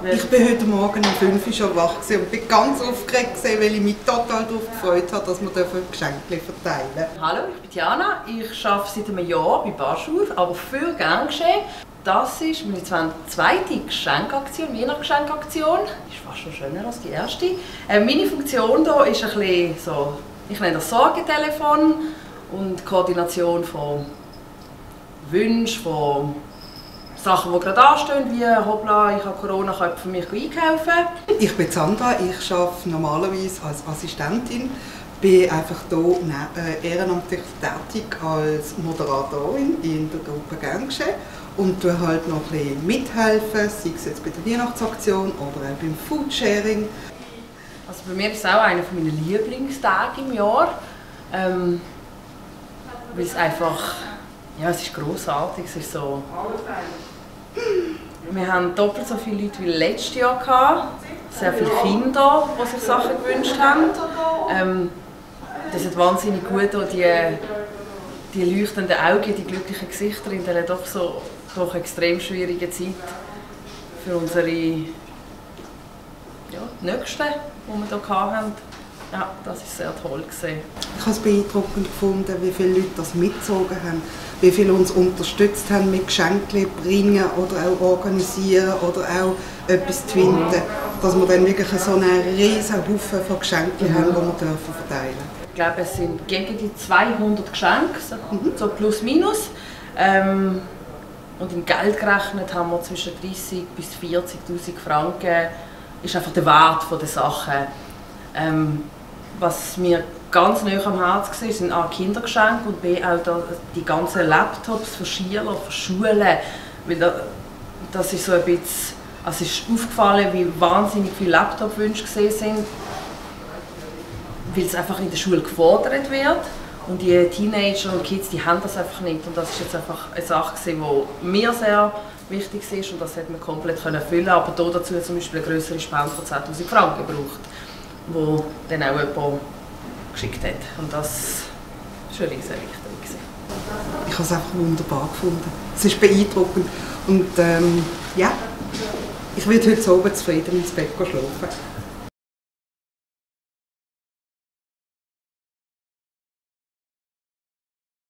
Ich bin heute Morgen um 5 Uhr schon wach und bin ganz aufgeregt, weil ich mich total darauf gefreut habe, dass wir Geschenke verteilen dürfen. Hallo, ich bin Diana. Ich arbeite seit einem Jahr bei Barschuf, aber für Gern geschehen. Das ist meine zweite Geschenkaktion, Weihnachtsgeschenkaktion. Ist fast schon schöner als die erste. Meine Funktion hier ist ein bisschen so, ich nenne das Sorgentelefon und Koordination von Wünschen, von Sachen, die gerade anstehen, wie «Hoppla, ich habe Corona, ich kann für mich einkaufen». Ich bin Sandra, ich arbeite normalerweise als Assistentin, bin einfach hier ehrenamtlich tätig als Moderatorin in der Gruppe Gern geschehen und tue halt noch ein bisschen mithelfen, sei es jetzt bei der Weihnachtsaktion oder auch beim Foodsharing. Also bei mir ist es auch einer meiner Lieblingstage im Jahr, weil es einfach, ja, es ist grossartig, es ist so. Wir haben doppelt so viele Leute wie letztes Jahr gehabt, sehr viele Kinder, die sich Sachen gewünscht haben. Das ist wahnsinnig gut, die leuchtenden Augen, die glücklichen Gesichter in dieser doch extrem schwierigen Zeit für unsere Nächsten, die wir hier hatten. Ja, das war sehr toll. Ich habe es beeindruckend gefunden, wie viele Leute das mitgezogen haben, wie viele uns unterstützt haben mit Geschenken bringen oder auch organisieren oder auch etwas twinten, dass wir dann wirklich so einen riesen Haufen von Geschenken haben, die wir verteilen dürfen. Ich glaube, es sind gegen die 200 Geschenke, so plus minus. Und in Geld gerechnet haben wir zwischen 30.000 bis 40.000 Franken. Ist einfach der Wert der Sachen. Was mir ganz nahe am Herzen war, sind A, Kindergeschenke und B, auch die ganzen Laptops für Schüler, für Schulen. Weil das ist so ein bisschen, also es ist aufgefallen, wie wahnsinnig viele Laptop-Wünsche gesehen sind, weil es einfach in der Schule gefordert wird. Und die Teenager und Kids, die haben das einfach nicht. Und das ist jetzt einfach eine Sache, die mir sehr wichtig ist und das hätte man komplett erfüllen können. Aber hier dazu zum Beispiel eine größere Spende von 10'000 Franken gebraucht, wo dann auch jemand geschickt hat. Und das war eine riesige Richtung. Ich habe es einfach wunderbar gefunden. Es ist beeindruckend. Und ja, ich werde heute oben zufrieden ins Bett schlafen.